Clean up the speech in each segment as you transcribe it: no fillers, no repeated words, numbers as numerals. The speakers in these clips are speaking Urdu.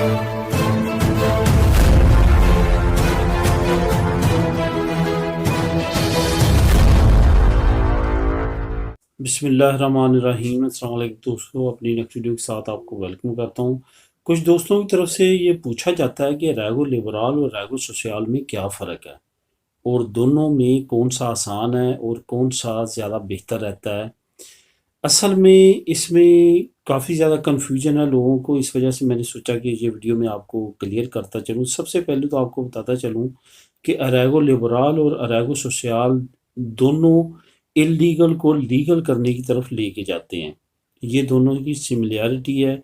بسم اللہ الرحمن الرحیم۔ السلام علیکم دوستوں، اپنی نیکسٹ ویڈیو کے ساتھ آپ کو ویلکم کرتا ہوں۔ کچھ دوستوں کی طرف سے یہ پوچھا جاتا ہے کہ ریگو لیبرال اور ریگو سوشیال میں کیا فرق ہے، اور دونوں میں کون سا آسان ہے اور کون سا زیادہ بہتر رہتا ہے۔ اصل میں اس میں کافی زیادہ کنفیوژن ہے لوگوں کو، اس وجہ سے میں نے سوچا کہ یہ ویڈیو میں آپ کو کلیئر کرتا چلوں۔ سب سے پہلے تو آپ کو بتاتا چلوں کہ اریگو لیبرال اور اریگو سوشیال دونوں اللیگل کو لیگل کرنے کی طرف لے کے جاتے ہیں۔ یہ دونوں کی سملیرٹی ہے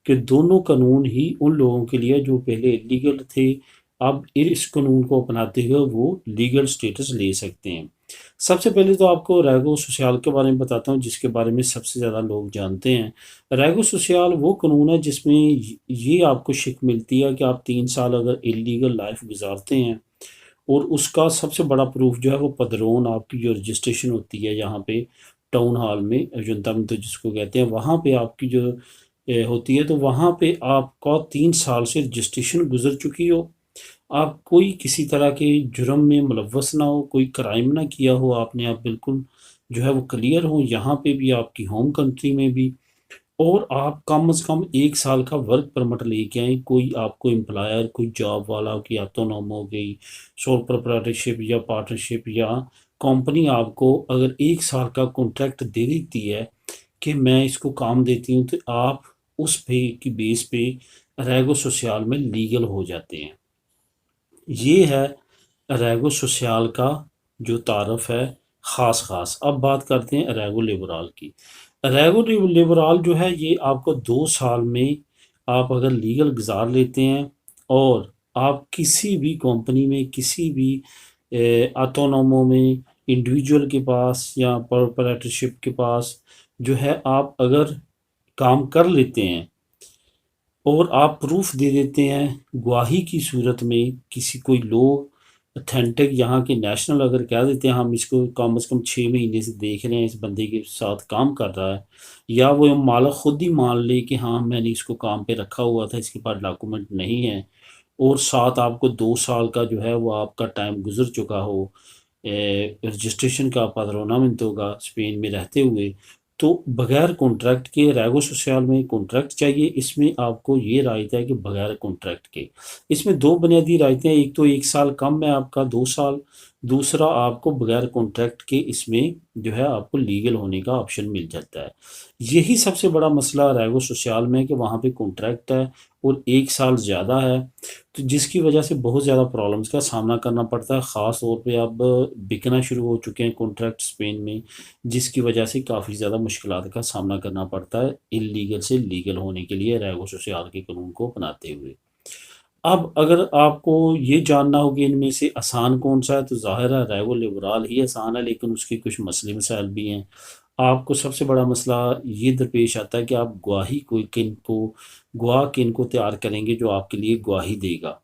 کہ دونوں قانون ہی ان لوگوں کے لیے جو پہلے اللیگل تھے، اب اس قانون کو اپناتے ہوئے وہ لیگل سٹیٹس لے سکتے ہیں۔ سب سے پہلے تو آپ کو ریگو سوشیال کے بارے میں بتاتا ہوں، جس کے بارے میں سب سے زیادہ لوگ جانتے ہیں۔ ریگو سوشیال وہ قانون ہے جس میں یہ آپ کو شک ملتی ہے کہ آپ 3 سال اگر اللیگل لائف گزارتے ہیں، اور اس کا سب سے بڑا پروف جو ہے وہ پدرون، آپ کی جو رجسٹریشن ہوتی ہے یہاں پہ ٹاؤن ہال میں، جنتا میں تو جس کو کہتے ہیں، وہاں پہ آپ کی جو ہوتی ہے، تو وہاں پہ آپ کا 3 سال سے رجسٹریشن گزر چکی ہو، آپ کوئی کسی طرح کے جرم میں ملوث نہ ہو، کوئی کرائم نہ کیا ہو، آپ نے آپ بالکل جو ہے وہ کلیئر ہو یہاں پہ بھی، آپ کی ہوم کنٹری میں بھی، اور آپ کم از کم 1 سال کا ورک پرمٹ لے کے آئیں۔ کوئی آپ کو امپلائر، کوئی جاب والا کی آٹونوم ہو گئی، سول پروپرائٹرشپ یا پارٹنرشپ، یا کمپنی آپ کو اگر 1 سال کا کانٹریکٹ دے دیتی ہے کہ میں اس کو کام دیتی ہوں، تو آپ اس پہ کی بیس پہ ریگو سوشیال میں لیگل ہو جاتے ہیں۔ یہ ہے ریگو سوشیال کا جو تعارف ہے خاص۔ اب بات کرتے ہیں ریگو لیبرال کی۔ ریگو لیبرال جو ہے یہ آپ کو 2 سال میں آپ اگر لیگل گزار لیتے ہیں، اور آپ کسی بھی کمپنی میں، کسی بھی آٹونومو میں، انڈیویجول کے پاس یا پروپرائٹرشپ کے پاس جو ہے آپ اگر کام کر لیتے ہیں، اور آپ پروف دے دیتے ہیں گواہی کی صورت میں، کسی کوئی لوگ اتھینٹک یہاں کے نیشنل اگر کہہ دیتے ہیں ہم اس کو کم از کم 6 مہینے سے دیکھ رہے ہیں اس بندے کے ساتھ کام کر رہا ہے، یا وہ مالک خود ہی مان لے کہ ہاں میں نے اس کو کام پہ رکھا ہوا تھا، اس کے پاس ڈاکومنٹ نہیں ہے، اور ساتھ آپ کو 2 سال کا جو ہے وہ آپ کا ٹائم گزر چکا ہو رجسٹریشن کا، پادرونامنتوں کا، اسپین میں رہتے ہوئے، تو بغیر کانٹریکٹ کے ریگو سوشیال میں کانٹریکٹ چاہیے۔ اس میں آپ کو یہ رائٹ ہے کہ بغیر کانٹریکٹ کے، اس میں 2 بنیادی رائٹیں ہیں، ایک تو 1 سال کم ہے آپ کا، 2 سال، دوسرا آپ کو بغیر کانٹریکٹ کے اس میں جو ہے آپ کو لیگل ہونے کا آپشن مل جاتا ہے۔ یہی سب سے بڑا مسئلہ ریگو سوشیال میں کہ وہاں پہ کانٹریکٹ ہے اور 1 سال زیادہ ہے، تو جس کی وجہ سے بہت زیادہ پرابلمس کا سامنا کرنا پڑتا ہے۔ خاص طور پہ اب بکنا شروع ہو چکے ہیں کانٹریکٹ اسپین میں، جس کی وجہ سے کافی زیادہ مشکلات کا سامنا کرنا پڑتا ہے اللیگل سے لیگل ہونے کے لیے ریگو سوشیال کے قانون کو اپناتے ہوئے۔ اب اگر آپ کو یہ جاننا ہو کہ ان میں سے آسان کون سا ہے، تو ظاہر ہے ریگو لیبرال ہی آسان ہے، لیکن اس کے کچھ مسئلے مسائل بھی ہیں۔ آپ کو سب سے بڑا مسئلہ یہ درپیش آتا ہے کہ آپ گواہ کن کو تیار کریں گے جو آپ کے لیے گواہی دے گا،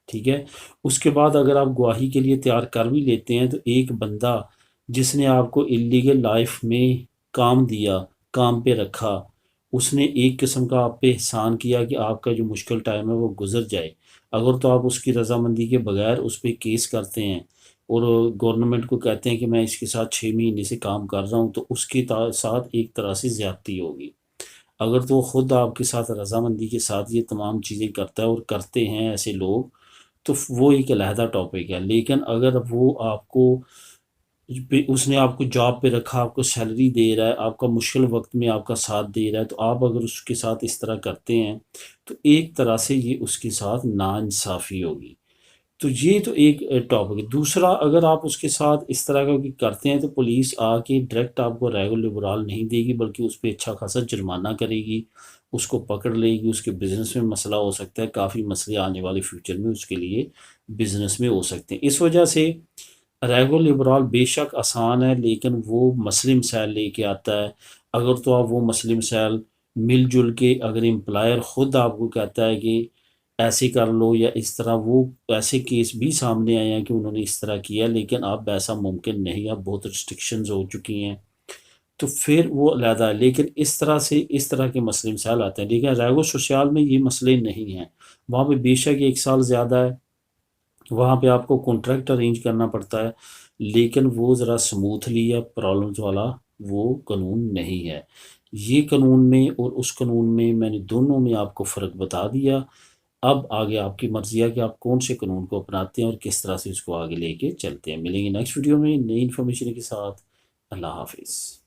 ٹھیک ہے۔ اس کے بعد اگر آپ گواہی کے لیے تیار کر بھی لیتے ہیں، تو ایک بندہ جس نے آپ کو اللیگل لائف میں کام دیا، کام پہ رکھا، اس نے ایک قسم کا آپ پہ احسان کیا کہ آپ کا جو مشکل ٹائم ہے وہ گزر جائے، اگر تو آپ اس کی رضامندی کے بغیر اس پہ کیس کرتے ہیں اور گورنمنٹ کو کہتے ہیں کہ میں اس کے ساتھ 6 مہینے سے کام کر رہا ہوں، تو اس کے ساتھ ایک طرح سے زیادتی ہوگی۔ اگر تو خود آپ کے ساتھ رضامندی کے ساتھ یہ تمام چیزیں کرتا ہے، اور کرتے ہیں ایسے لوگ، تو وہ ایک علیحدہ ٹاپک ہے۔ لیکن اگر وہ آپ کو اس نے آپ کو جاب پہ رکھا، آپ کو سیلری دے رہا ہے، آپ کا مشکل وقت میں آپ کا ساتھ دے رہا ہے، تو آپ اگر اس کے ساتھ اس طرح کرتے ہیں، تو ایک طرح سے یہ اس کے ساتھ ناانصافی ہوگی۔ تو یہ تو ایک ٹاپک ہے۔ دوسرا، اگر آپ اس کے ساتھ اس طرح کا کرتے ہیں، تو پولیس آ کے ڈائریکٹ آپ کو ریگو لیبرال نہیں دے گی، بلکہ اس پہ اچھا خاصا جرمانہ کرے گی، اس کو پکڑ لے گی، اس کے بزنس میں مسئلہ ہو سکتا ہے، کافی مسئلے آنے والے فیوچر میں اس کے لیے بزنس میں ہو سکتے ہیں۔ اس وجہ سے ریگو لیبرال بے شک آسان ہے، لیکن وہ مسئلے مسائل لے کے آتا ہے۔ اگر تو آپ وہ مسئلے مسائل مل جل کے، اگر امپلائر خود آپ کو کہتا ہے کہ ایسے کر لو یا اس طرح، وہ ایسے کیس بھی سامنے آئے ہیں کہ انہوں نے اس طرح کیا، لیکن اب ایسا ممکن نہیں، اب بہت ریسٹرکشنز ہو چکی ہیں، تو پھر وہ علیحدہ ہے، لیکن اس طرح سے اس طرح کے مسئلے مسائل آتے ہیں، لیکن ریگو سوسیال میں یہ مسئلے نہیں ہیں۔ وہاں پہ بے شک 1 سال زیادہ ہے، وہاں پہ آپ کو کانٹریکٹ ارینج کرنا پڑتا ہے، لیکن وہ ذرا سموتھلی یا پرابلمز والا وہ قانون نہیں ہے۔ یہ قانون میں اور اس قانون میں نے دونوں میں آپ کو فرق بتا دیا۔ اب آگے آپ کی مرضی ہے کہ آپ کون سے قانون کو اپناتے ہیں اور کس طرح سے اس کو آگے لے کے چلتے ہیں۔ ملیں گے نیکسٹ ویڈیو میں نئی انفارمیشن کے ساتھ۔ اللہ حافظ۔